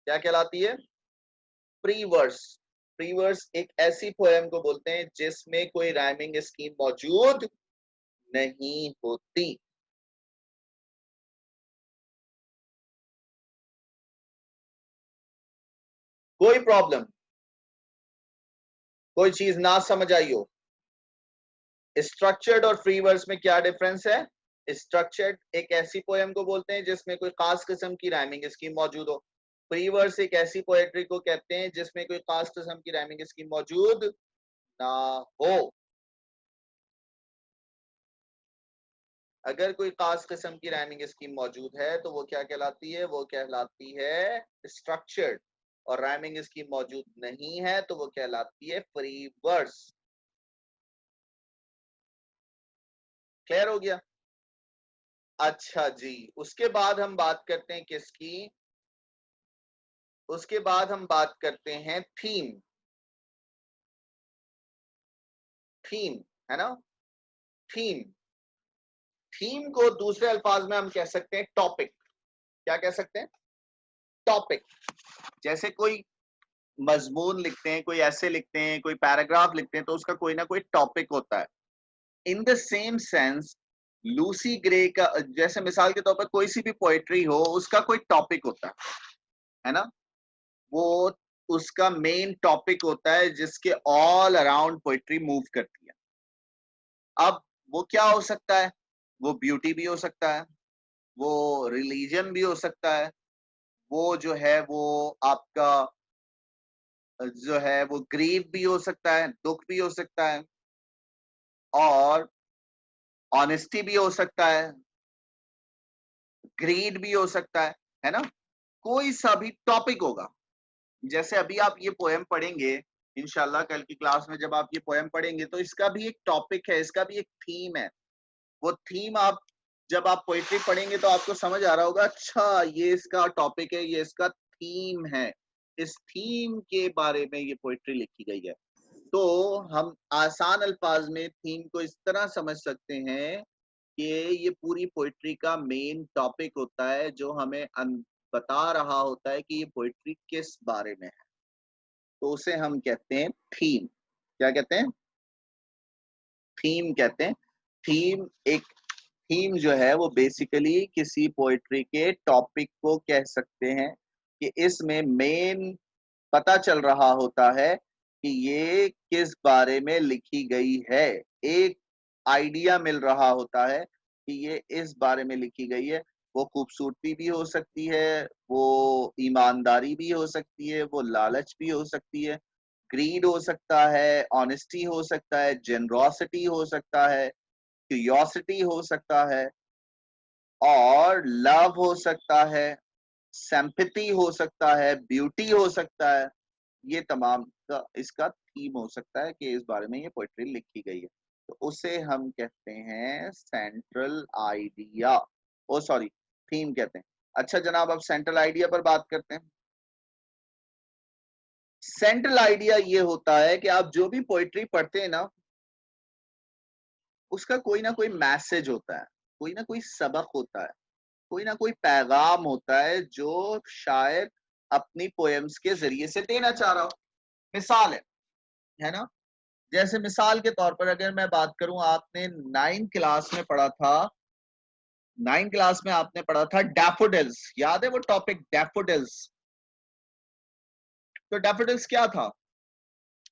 क्या कहलाती है, फ्री वर्स। फ्री वर्स एक ऐसी पोएम को बोलते हैं जिसमें कोई राइमिंग स्कीम मौजूद नहीं होती। कोई प्रॉब्लम, कोई चीज ना समझ आई हो? स्ट्रक्चर्ड और फ्री वर्स में क्या डिफरेंस है? स्ट्रक्चर्ड एक ऐसी पोएम को बोलते हैं जिसमें कोई खास किस्म की राइमिंग स्कीम मौजूद हो। फ्री वर्स एक ऐसी पोएट्री को कहते हैं जिसमें कोई खास किस्म की राइमिंग स्कीम मौजूद ना हो। अगर कोई खास किस्म की राइमिंग स्कीम मौजूद है तो वो क्या कहलाती है, वो कहलाती है स्ट्रक्चर्ड। और राइमिंग स्कीम मौजूद नहीं है तो वो कहलाती है फ्री वर्स। क्लियर हो गया? अच्छा जी, उसके बाद हम बात करते हैं किसकी, उसके बाद हम बात करते हैं थीम। थीम, है ना? थीम, थीम को दूसरे अल्फाज में हम कह सकते हैं टॉपिक। क्या कह सकते हैं? टॉपिक। जैसे कोई मजमून लिखते हैं, कोई ऐसे लिखते हैं, कोई पैराग्राफ लिखते हैं, तो उसका कोई ना कोई टॉपिक होता है। In the same sense Lucy grey का, जैसे मिसाल के तौर पर कोई सी भी पोएट्री हो, उसका कोई टॉपिक होता है ना? वो उसका मेन टॉपिक होता है जिसके ऑल अराउंड पोएट्री मूव करती है। अब वो क्या हो सकता है? वो ब्यूटी भी हो सकता है, वो रिलीजन भी हो सकता है, वो जो है वो आपका जो है वो ग्रीव भी हो सकता है, दुख भी हो सकता है, और ऑनेस्टी भी हो सकता है, ग्रीड भी हो सकता है ना? कोई सा भी टॉपिक होगा। जैसे अभी आप ये पोएम पढ़ेंगे, इंशाल्लाह कल की क्लास में जब आप ये पोएम पढ़ेंगे, तो इसका भी एक टॉपिक है, इसका भी एक थीम है। वो थीम आप जब आप पोएट्री पढ़ेंगे तो आपको समझ आ रहा होगा, अच्छा ये इसका टॉपिक है, ये इसका थीम है, इस थीम के बारे में ये पोएट्री लिखी गई है। तो हम आसान अल्फाज में थीम को इस तरह समझ सकते हैं कि ये पूरी पोएट्री का मेन टॉपिक होता है, जो हमें बता रहा होता है कि ये पोएट्री किस बारे में है। तो उसे हम कहते हैं थीम। क्या कहते हैं? थीम कहते हैं। थीम एक थीम जो है वो बेसिकली किसी पोएट्री के टॉपिक को कह सकते हैं, कि इसमें मेन पता चल रहा होता है कि ये किस बारे में लिखी गई है। एक आइडिया मिल रहा होता है कि ये इस बारे में लिखी गई है। वो खूबसूरती भी हो सकती है, वो ईमानदारी भी हो सकती है, वो लालच भी हो सकती है, ग्रीड हो सकता है, ऑनेस्टी हो सकता है, जेनरोसिटी हो सकता है, क्यूरियोसिटी हो सकता है, और लव हो सकता है, सिंपैथी हो सकता है, ब्यूटी हो सकता है। ये तमाम का इसका थीम हो सकता है कि इस बारे में ये पोएट्री लिखी गई है। तो उसे हम कहते हैं सेंट्रल आइडिया। ओ सॉरी, थीम कहते हैं। अच्छा जनाब, अब सेंट्रल आइडिया पर बात करते हैं। सेंट्रल आइडिया ये होता है कि आप जो भी पोएट्री पढ़ते हैं ना, उसका कोई ना कोई मैसेज होता है, कोई ना कोई सबक होता है, कोई ना कोई पैगाम होता है जो शायद अपनी पोएम्स के जरिए से देना चाह रहा हो। मिसाल है ना? जैसे मिसाल के तौर पर अगर मैं बात करूं, आपने 9th क्लास में पढ़ा था, 9th क्लास में आपने पढ़ा था डैफोडिल्स। याद है वो टॉपिक डैफोडिल्स? तो डैफोडिल्स क्या था?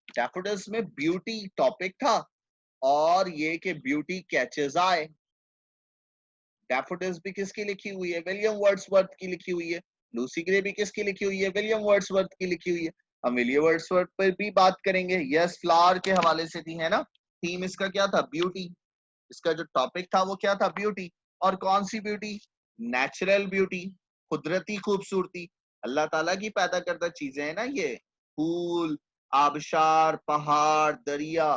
डैफोडिल्स में ब्यूटी टॉपिक था, और ये कि ब्यूटी कैचेस आए। डैफोडिल्स भी किसकी लिखी हुई है? विलियम वर्ड्सवर्थ की लिखी हुई है। लूसी ग्रे भी किसकी लिखी हुई है? विलियम वर्ड्सवर्थ की लिखी हुई है। हम विलियम वर्ड्सवर्थ पर भी बात करेंगे। यस, फ्लावर के हवाले से थी, है ना? थीम इसका क्या था? ब्यूटी। इसका जो टॉपिक था वो क्या था? ब्यूटी। और कौन सी ब्यूटी? नेचुरल ब्यूटी, कुदरती खूबसूरती। अल्लाह ताला की पैदा करता चीजें हैं ना ये, फूल, आबशार, पहाड़, दरिया,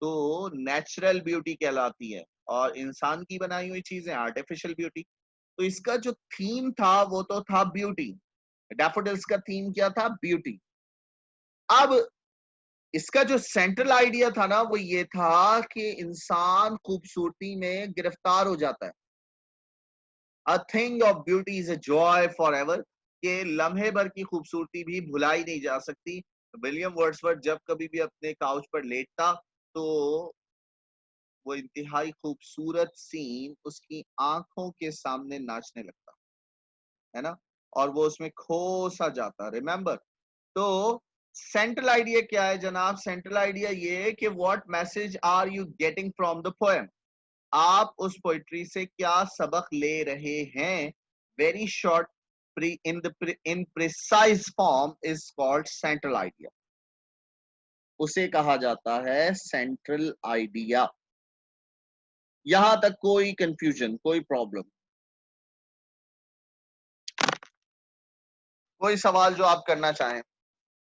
तो नेचुरल ब्यूटी कहलाती है। और इंसान की बनाई हुई चीजें आर्टिफिशियल ब्यूटी। तो इसका जो थीम था वो तो था ब्यूटी। डैफोडिल्स का थीम क्या था? ब्यूटी। अब इसका जो सेंट्रल आइडिया था ना, वो ये था कि इंसान खूबसूरती में गिरफ्तार हो जाता है। A thing of beauty is a joy for ever, के लम्हे भर की खूबसूरती भी भुलाई नहीं जा सकती। विलियम वर्ड्सवर्थ जब कभी भी अपने काउच पर लेटता, तो वो इंतहाई खूबसूरत सीन उसकी आंखों के सामने नाचने लगता, है ना? और वो उसमें खो सा जाता। रिमेंबर? तो सेंट्रल आइडिया क्या है जनाब? सेंट्रल आइडिया ये है कि what message are you getting from the poem. आप उस पोइट्री से क्या सबक ले रहे हैं? Very short, in precise form is called central idea. उसे कहा जाता है सेंट्रल आइडिया। यहां तक कोई कंफ्यूजन, कोई प्रॉब्लम, कोई सवाल जो आप करना चाहें?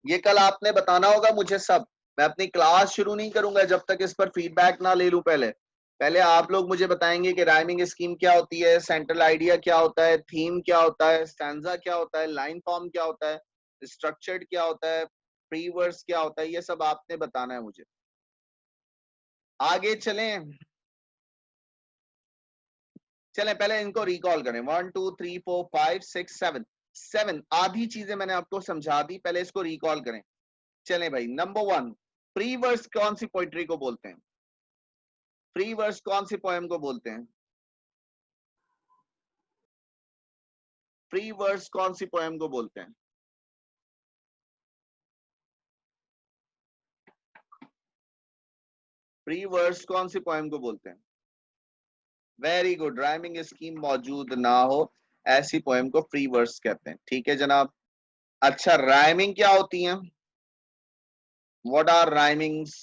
ये कल आपने बताना होगा मुझे सब। मैं अपनी क्लास शुरू नहीं करूंगा जब तक इस पर फीडबैक ना ले लूं। पहले पहले आप लोग मुझे बताएंगे कि राइमिंग स्कीम क्या होती है, सेंट्रल आइडिया क्या होता है, थीम क्या होता है, स्टैंजा क्या होता है, लाइन फॉर्म क्या होता है, स्ट्रक्चर्ड क्या होता है, प्री वर्स क्या होता है। ये सब आपने बताना है मुझे। आगे चलें, चलें पहले इनको रिकॉल करें। 1 2 3 4 5 6 7 7 आधी चीजें मैंने आपको समझा दी, पहले इसको रिकॉल करें। चलें भाई, नंबर 1, प्री वर्स कौन सी पोइट्री को बोलते हैं? प्री वर्स कौन सी पोएम को बोलते हैं? प्री वर्स कौन सी पोएम को बोलते हैं? प्री वर्स कौन सी पोएम को बोलते हैं? वेरी गुड, राइमिंग स्कीम मौजूद ना हो ऐसी पोएम को प्री वर्स कहते हैं। ठीक है जनाब। अच्छा, राइमिंग क्या होती है? What are rhymings?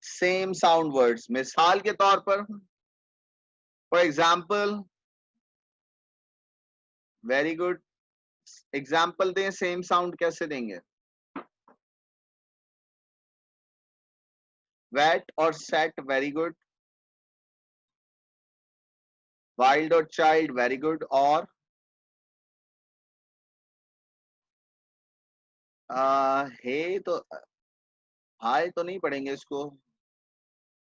Same sound words. मिसाल के तौर पर, for example, very good, example दें, सेम साउंड कैसे देंगे? वेट और सेट, वेरी गुड। वाइल्ड और चाइल्ड, वेरी गुड। और हे तो, हाय तो नहीं पढ़ेंगे इसको,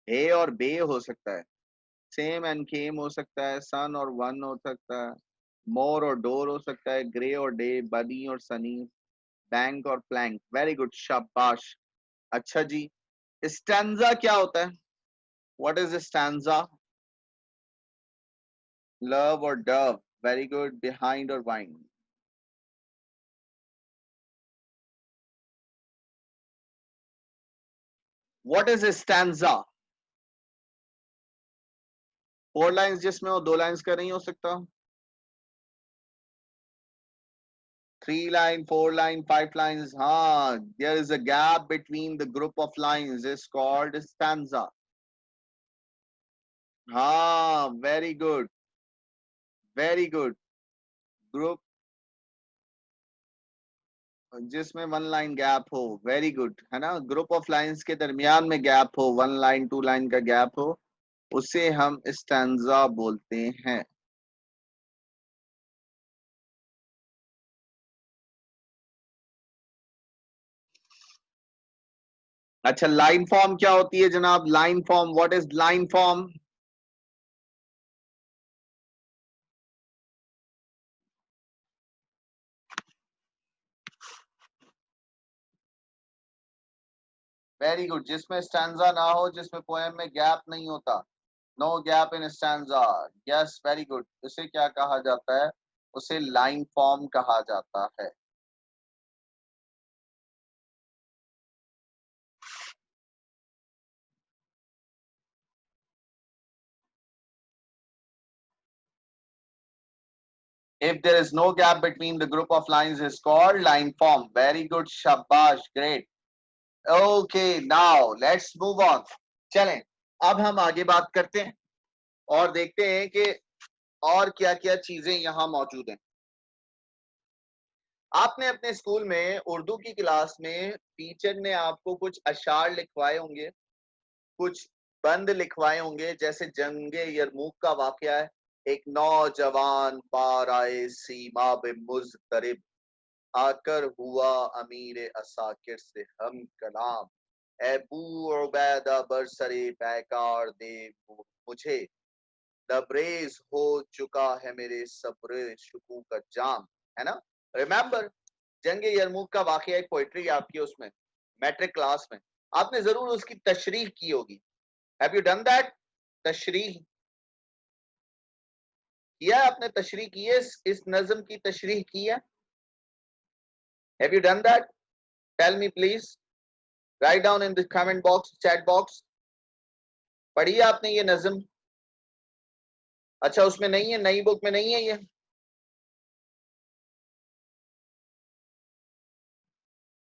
हे और बे हो सकता है, सेम एंड केम हो सकता है, सन और वन हो सकता है, मोर और डोर हो सकता है, ग्रे और डे, बनी और सनी, बैंक और प्लैंक। वेरी गुड, शाबाश। अच्छा जी, स्टैंजा क्या होता है? What is stanza? लव और डव, वेरी गुड। बिहाइंड और wind, what is stanza? 4 lines जिसमें वो 2 लाइंस का नहीं हो सकता। 3 line, 4 line, 5 lines, हाँ, there is a gap between the group of lines is called stanza. हाँ, very good, very good. Group जिसमें 1 लाइन गैप हो, वेरी गुड, है ना? ग्रुप ऑफ लाइंस के दरमियान में गैप हो, 1 लाइन 2 लाइन का गैप हो, उसे हम स्टैंजा बोलते हैं। अच्छा, लाइन फॉर्म क्या होती है जनाब? Line form, what is line form? Very good, जिसमें स्टैंजा ना हो, जिसमें पोएम में गैप नहीं होता, no gap in stanza. Yes, very good. उसे क्या कहा जाता है? उसे लाइन फॉर्म कहा जाता है। If there is no gap between the group of lines is called line form. Very good, shabash, great. Okay, now let's move on. चलें, अब हम आगे बात करते हैं और देखते हैं कि और क्या-क्या चीजें यहाँ मौजूद हैं। आपने अपने स्कूल में उर्दू की क्लास में टीचर ने आपको कुछ अशार लिखवाए होंगे, कुछ बंद लिखवाए होंगे, जैसे जंगे यरमूक का वाकया है। एक नौजवान पार आए सीमा बे मुज़तरिब, आकर हुआ अमीर असाकिर से हम कलाम, अबू उबैदा बरसरे पैकार दे मुझे, लबरेज हो चुका है मेरे सब्र शुकू का जाम। है ना? रिमेंबर, जंगे यरमूक का वाकया, एक पोइट्री आपकी उसमें मैट्रिक क्लास में आपने जरूर उसकी तशरीह की होगी। Have you done that? तशरीह किया है आपने? तशरीह की है? इस नज्म की तशरीह की है? Have you done that? Tell me please, write down in the comment box, chat box. पढ़ी है आपने ये नज्म? अच्छा, उसमें नहीं है, नई बुक में नहीं है ये?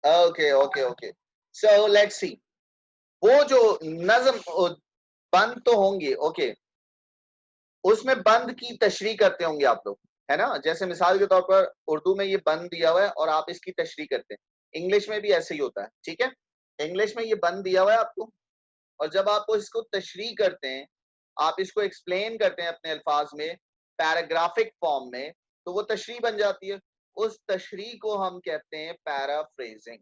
Okay okay okay, so let's see. वो जो नज्म बंद तो होंगे, ओके, उसमें बंद की तशरीह करते होंगे आप लोग, है ना? जैसे मिसाल के तौर पर उर्दू में ये बंद दिया हुआ है और आप इसकी तशरीह करते हैं, इंग्लिश में भी ऐसे ही होता है। ठीक है, इंग्लिश में ये बंद दिया हुआ है आपको, और जब आप इसको तशरीह करते हैं, आप इसको एक्सप्लेन करते हैं अपने अल्फाज में, पैराग्राफिक फॉर्म में, तो वो तशरीह बन जाती है। उस तशरीह को हम कहते हैं पैराफ्रेजिंग।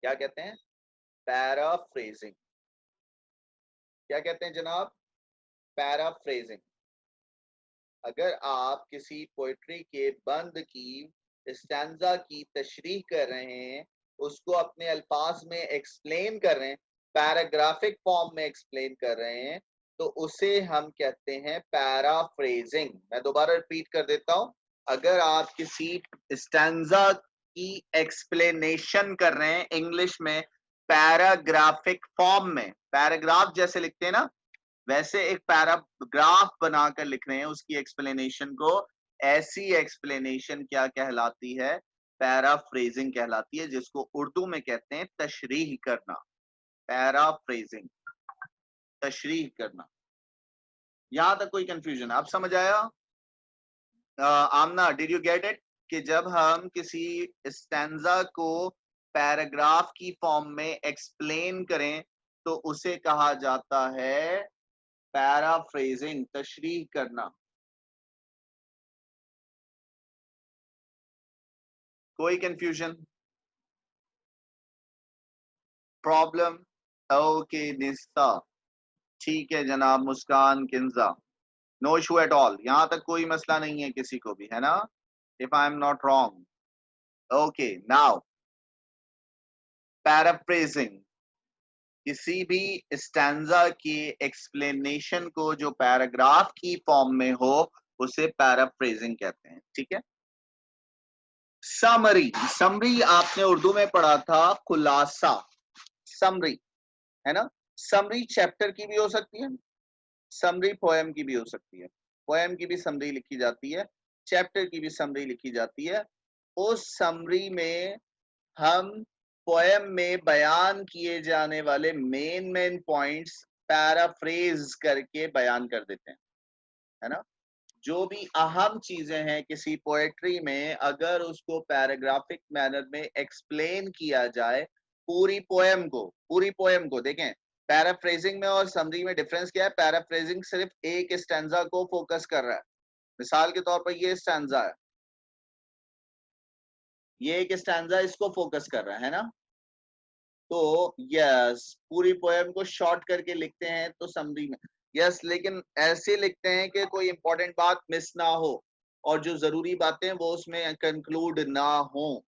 क्या कहते हैं? पैराफ्रेजिंग। क्या कहते हैं जनाब? पैराफ्रेजिंग। अगर आप किसी पोइट्री के बंद की, स्टैंजा की तशरीह कर रहे हैं, उसको अपने अल्फाज में एक्सप्लेन कर रहे हैं, पैराग्राफिक फॉर्म में एक्सप्लेन कर रहे हैं, तो उसे हम कहते हैं पैराफ्रेजिंग। मैं दोबारा रिपीट कर देता हूं, अगर आप किसी स्टैंजा की एक्सप्लेनेशन कर रहे हैं इंग्लिश में पैराग्राफिक फॉर्म में, पैराग्राफ जैसे लिखते हैं ना, वैसे एक पैराग्राफ बनाकर लिख रहे हैं उसकी एक्सप्लेनेशन को, ऐसी एक्सप्लेनेशन क्या कहलाती है? पैराफ्रेजिंग कहलाती है, जिसको उर्दू में कहते हैं तशरीह करना। पैराफ्रेजिंग, तशरीह करना। यहां तक कोई कंफ्यूजन? आप समझ आया? आमना, डिड यू गेट इट? कि जब हम किसी स्टैंजा को पैराग्राफ की फॉर्म में एक्सप्लेन करें तो उसे कहा जाता है पैराफ्रेजिंग, तशरीह करना। कोई कंफ्यूजन, प्रॉब्लम? ओके निस्ता, ठीक है जनाब Muskan Kinza, no issue at all, यहां तक कोई मसला नहीं है किसी को भी, है ना? If I am not wrong. Okay now, paraphrasing, किसी भी स्टैंजा की एक्सप्लेनेशन को जो पैराग्राफ की फॉर्म में हो उसे पैराफ्रेजिंग कहते हैं, ठीक है? समरी, समरी आपने उर्दू में पढ़ा था खुलासा, समरी, है ना? समरी चैप्टर की भी हो सकती है, समरी पोएम की भी हो सकती है। पोएम की भी समरी लिखी जाती है, चैप्टर की भी समरी लिखी जाती है। उस समरी में हम पोएम में बयान किए जाने वाले मेन पॉइंट्स पैराफ्रेज करके बयान कर देते हैं, है ना? जो भी अहम चीजें हैं किसी पोएट्री में, अगर उसको पैराग्राफिक मैनर में एक्सप्लेन किया जाए, पूरी पोएम को देखें, पैराफ्रेजिंग में और समरी में डिफरेंस क्या है? पैराफ्रेजिंग सिर्फ एक स्टैंजा को फोकस कर रहा है। मिसाल के तौर पर ये स्टैंजा है, ये एक स्टैंजा इसको फोकस कर रहा है ना? तो यस, पूरी पोएम को शॉर्ट करके लिखते हैं तो समरी में, यस, लेकिन ऐसे लिखते हैं कि कोई इंपॉर्टेंट बात मिस ना हो और जो जरूरी बातें वो उसमें कंक्लूड ना हो।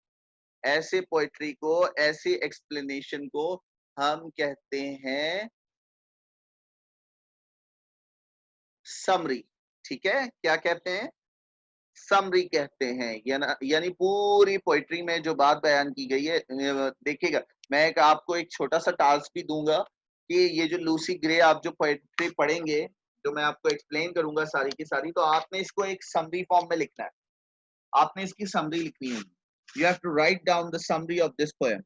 ऐसे पोएट्री को, ऐसे एक्सप्लेनेशन को हम कहते हैं समरी, ठीक है? क्या कहते हैं? समरी कहते हैं। यानी पूरी पोइट्री में जो बात बयान की गई है, देखिएगा, मैं आपको एक छोटा सा टास्क भी दूंगा कि ये जो लूसी ग्रे आप जो पोइट्री पढ़ेंगे, जो मैं आपको एक्सप्लेन करूंगा सारी की सारी, तो आपने इसको एक समरी फॉर्म में लिखना है। आपने इसकी समरी लिखनी होगी। You have to write down the summary of this poem.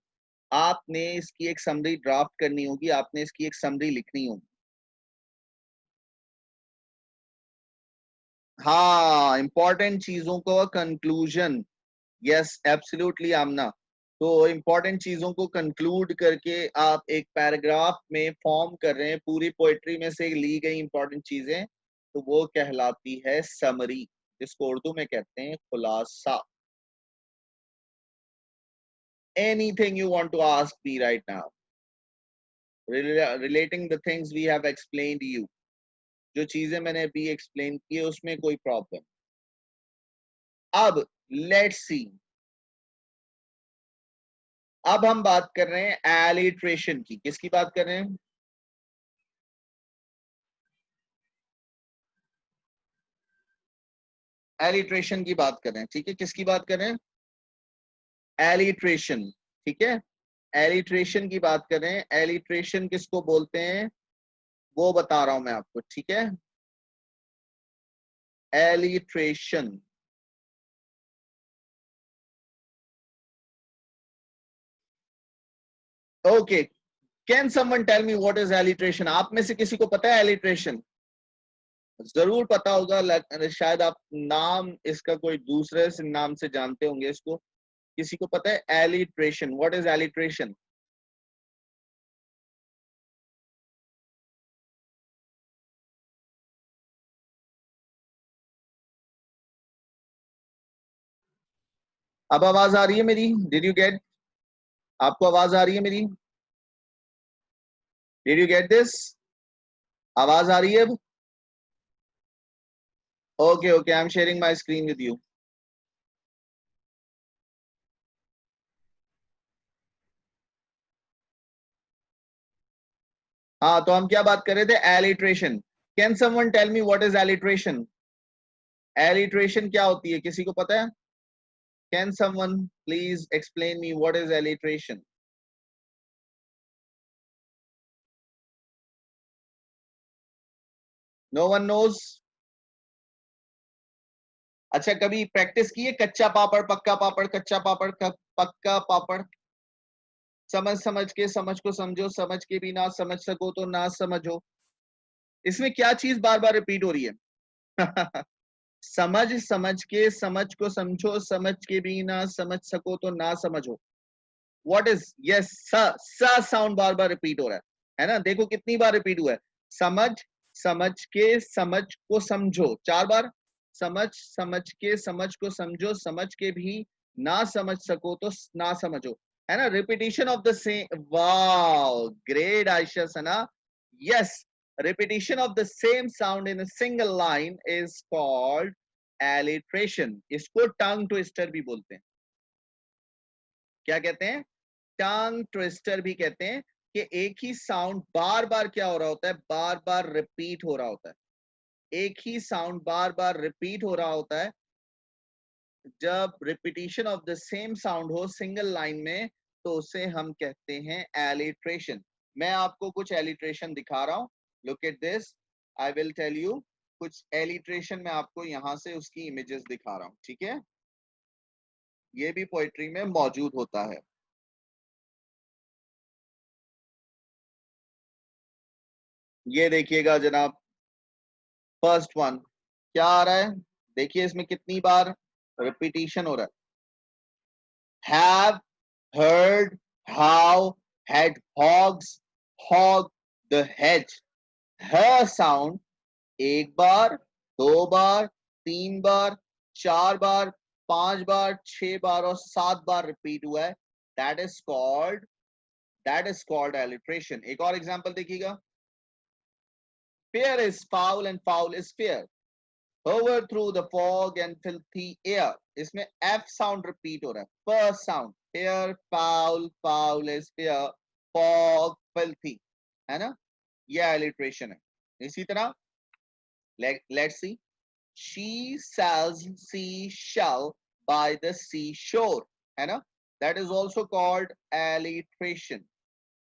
आपने इसकी एक समरी ड्राफ्ट करनी होगी, आपने इसकी एक समरी लिखनी होगी। हाँ, इंपॉर्टेंट चीजों को कंक्लूजन, यस एब्सोल्युटली आमना। तो इंपॉर्टेंट चीजों को कंक्लूड करके आप एक पैराग्राफ में फॉर्म कर रहे हैं पूरी पोएट्री में से ली गई इंपॉर्टेंट चीजें, तो वो कहलाती है समरी, जिसको उर्दू में कहते हैं खुलासा। Anything you want to ask me right now relating the things we have explained you, जो चीजें मैंने अभी एक्सप्लेन की है उसमें कोई प्रॉब्लम? अब लेट्स सी, अब हम बात कर रहे हैं एलिट्रेशन की। किसकी बात कर रहे हैं? एलिट्रेशन की बात कर रहे हैं, ठीक है? किसकी बात कर रहे हैं? एलिट्रेशन, ठीक है? एलिट्रेशन की बात कर रहे हैं। एलिट्रेशन किसको बोलते हैं वो बता रहा हूं मैं आपको, ठीक है? Alliteration, okay, can someone tell me what is alliteration? आप में से किसी को पता है एलिट्रेशन? जरूर पता होगा, शायद आप नाम इसका कोई दूसरे से नाम से जानते होंगे इसको। किसी को पता है एलिट्रेशन? What is alliteration? अब आवाज आ रही है मेरी? Did you get? आपको आवाज आ रही है मेरी? Did you get this? आवाज आ रही है अब? Okay okay, I am sharing my screen with you. हाँ, तो हम क्या बात कर रहे थे? Alliteration. Can someone tell me what is alliteration? Alliteration क्या होती है, किसी को पता है? Can someone please explain me what is alliteration? No one knows? अच्छा, कभी प्रैक्टिस की है? कच्चा पापड़ पक्का पापड़, कच्चा पापड़ पक्का पापड़। समझ समझ के समझ को समझो, समझ के भी ना समझ सको तो ना समझो। इसमें क्या चीज बार बार रिपीट हो रही है? समझ समझ के समझ को समझो, समझ के भी ना समझ सको तो ना समझो। What is? यस, स साउंड बार बार रिपीट हो रहा है ना? देखो कितनी बार रिपीट हुआ है। समझ समझ के समझ को समझो, 4 बार। समझ समझ के समझ को समझो, समझ के भी ना समझ सको तो ना समझो, है ना? Repetition of the same. Wow, great Ayesha Sana. Yes, repetition of the same sound in a single line is called alliteration. इसको टंग ट्विस्टर भी बोलते हैं। क्या कहते हैं? टंग ट्विस्टर भी कहते हैं। कि एक ही साउंड बार बार क्या हो रहा होता है? बार बार रिपीट हो रहा होता है। एक ही साउंड बार बार रिपीट हो रहा होता है। जब repetition of the same sound हो सिंगल लाइन में, तो उसे हम कहते हैं एलिट्रेशन। मैं आपको कुछ एलिट्रेशन दिखा रहा हूं। Look at this, I will tell you कुछ एलिट्रेशन। मैं आपको यहां से उसकी इमेजेस दिखा रहा हूं, ठीक है? ये भी पोएट्री में मौजूद होता है। ये देखिएगा जनाब, फर्स्ट वन क्या आ रहा है? देखिए इसमें कितनी बार रिपीटिशन हो रहा है। Have, heard, how, had hogs, hog, the hedge। ह साउंड एक बार, 2 बार, 3 बार, 4 बार, 5 बार, 6 बार और 7 बार रिपीट हुआ है। That is called, that is called alliteration. एक और एग्जांपल देखिएगा। Fair is foul and foul is fair। Hover through the fog and filthy air। इसमें F sound repeat हो रहा है। First sound fair, foul, foul is fair, fog, filthy, है ना? ये alliteration है। इसी तरह let's see, she sells seashell by the seashore, है ना? That is also called alliteration।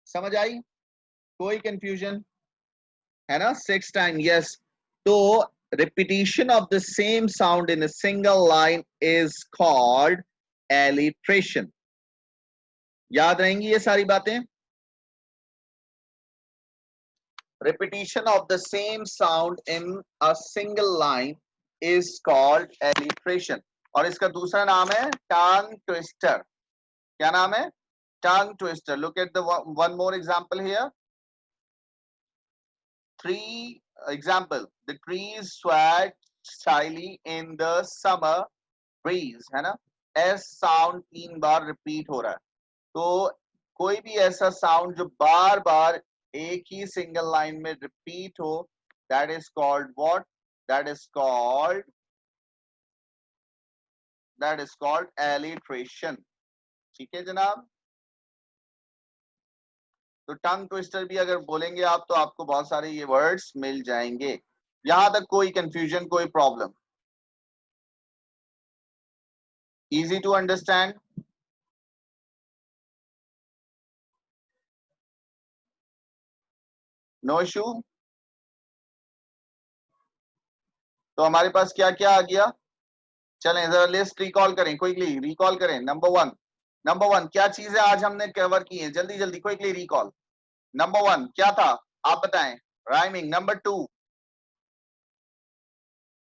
समझ आई? कोई confusion है ना? 6 टाइम, yes। तो repetition of the same sound in a single line is called alliteration। याद रहेंगी ये सारी बातें? Repetition of the same sound in a single line is called alliteration। और इसका दूसरा नाम है tongue twister। क्या नाम है? Tongue twister। Look at the one more example here। Three example, the trees swayed shyly in the summer breeze, है ना? S साउंड 3 बार रिपीट हो रहा है। तो कोई भी ऐसा साउंड जो बार बार एक ही सिंगल लाइन में रिपीट हो, that is called what? That is called, that is called alliteration. ठीक है जनाब? तो टंग ट्विस्टर भी अगर बोलेंगे आप तो आपको बहुत सारे ये वर्ड्स मिल जाएंगे। यहां तक कोई कंफ्यूजन, कोई problem? Easy to understand? No issue? तो हमारे पास क्या क्या आ गया? चलें जरा लिस्ट रिकॉल करें, क्विकली रिकॉल करें। नंबर वन, नंबर वन क्या चीज है आज हमने कवर की है? जल्दी जल्दी क्विकली रिकॉल। नंबर वन क्या था? आप बताएं। Rhyming. Number two,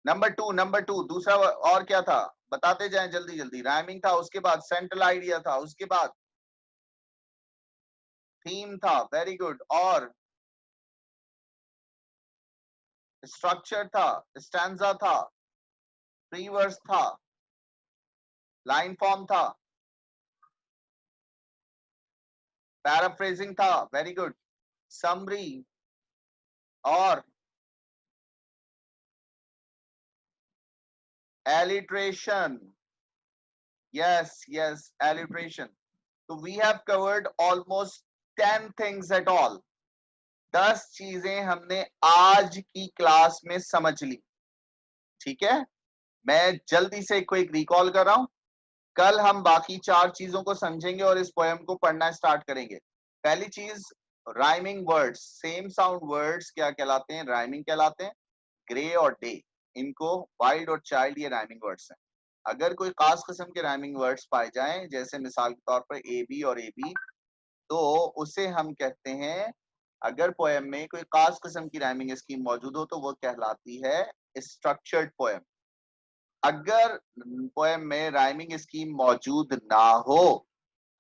number two दूसरा और क्या था? बताते जाएं जल्दी जल्दी। राइमिंग था, उसके बाद सेंट्रल आइडिया था, उसके बाद थीम था, वेरी गुड। और स्ट्रक्चर था, स्टैंजा था, प्री वर्स था, लाइन फॉर्म था, पैराफ्रेजिंग था, वेरी गुड, समरी और एलिट्रेशन, यस यस एलिट्रेशन। तो we have covered almost 10 things at all. 10 चीजें हमने आज की क्लास में समझ ली, ठीक है। मैं जल्दी से क्विक रिकॉल कर रहा हूं, कल हम बाकी 4 चीजों को समझेंगे और इस पोएम को पढ़ना स्टार्ट करेंगे। पहली चीज, rhyming words, same sound words क्या कहलाते हैं? राइमिंग कहलाते हैं। ग्रे और डे, इनको वाइल्ड और चाइल्ड, ये राइमिंग वर्ड्स हैं। अगर कोई खास किस्म के राइमिंग वर्ड्स पाए जाएं, जैसे मिसाल के तौर पर ए बी और ए बी, तो उसे हम कहते हैं, अगर पोएम में कोई खास किस्म की राइमिंग स्कीम मौजूद हो तो वो कहलाती है स्ट्रक्चर्ड पोएम। अगर पोएम में राइमिंग स्कीम मौजूद ना हो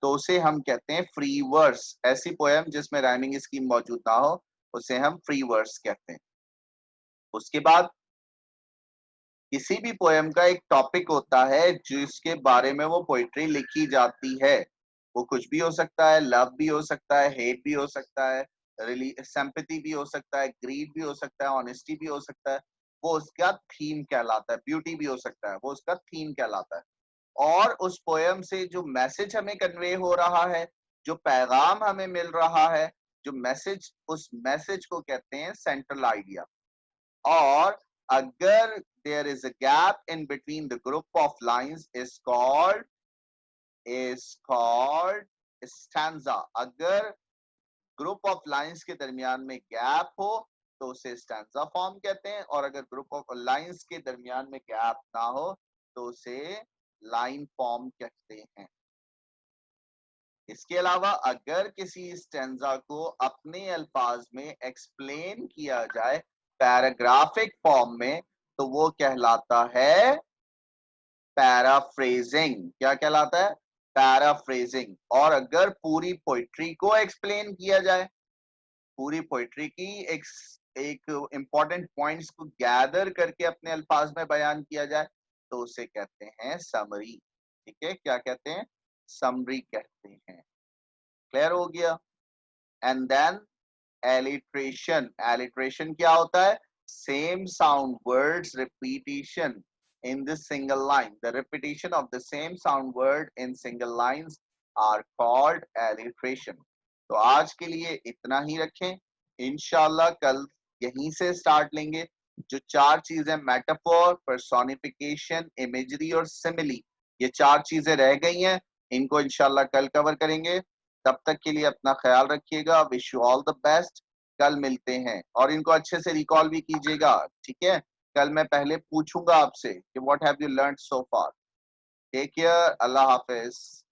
तो उसे हम कहते हैं फ्री वर्स। ऐसी पोएम जिसमें राइमिंग स्कीम मौजूद ना हो उसे हम फ्री वर्स कहते हैं। उसके बाद किसी भी पोएम का एक टॉपिक होता है जिसके बारे में वो पोइट्री लिखी जाती है। वो कुछ भी हो सकता है, लव भी हो सकता है, हेट भी हो सकता है, सिंपैथी भी हो सकता है, ग्रीड भी हो सकता है, ऑनेस्टी भी हो सकता है। वो उसका थीम कहलाता है। ब्यूटी भी हो सकता है, वो उसका थीम कहलाता है। और उस पोयम से जो मैसेज हमें कन्वे हो रहा है, जो पैगाम हमें मिल रहा है, जो मैसेज, उस मैसेज को कहते हैं सेंट्रल आइडिया। और अगर there is a gap in between the group of lines is called stanza। अगर ग्रुप ऑफ लाइंस के दरमियान में गैप हो तो उसे स्टैंजा फॉर्म कहते हैं, और अगर ग्रुप ऑफ लाइंस के दरमियान में गैप ना हो तो उसे लाइन फॉर्म कहते हैं। इसके अलावा अगर किसी स्टैंजा को अपने अल्फाज में एक्सप्लेन किया जाए पैराग्राफिक फॉर्म में तो वो कहलाता है पैराफ्रेजिंग। क्या कहलाता है? पैराफ्रेजिंग। और अगर पूरी पोइट्री को एक्सप्लेन किया जाए, पूरी पोइट्री की एक एक इंपॉर्टेंट पॉइंट्स को गैदर करके अपने अल्फाज में बयान किया जाए तो उसे कहते हैं समरी। ठीक है, क्या कहते हैं? समरी कहते हैं। क्लियर हो गया? And then alliteration. एलिट्रेशन क्या होता है? Same sound words repetition in this single line. The repetition of the same sound word in single lines are called alliteration. तो आज के लिए इतना ही रखें, इंशाल्लाह कल यहीं से स्टार्ट लेंगे। जो 4 चीजें, मेटाफोर, पर्सोनिफिकेशन, इमेजरी और सिमिली, ये 4 चीजें रह गई हैं, इनको इंशाल्लाह कल कवर करेंगे। तब तक के लिए अपना ख्याल रखिएगा। Wish you all the best. कल मिलते हैं और इनको अच्छे से रिकॉल भी कीजिएगा, ठीक है। कल मैं पहले पूछूंगा आपसे कि what have you learn so far. Take care, अल्लाह हाफिज।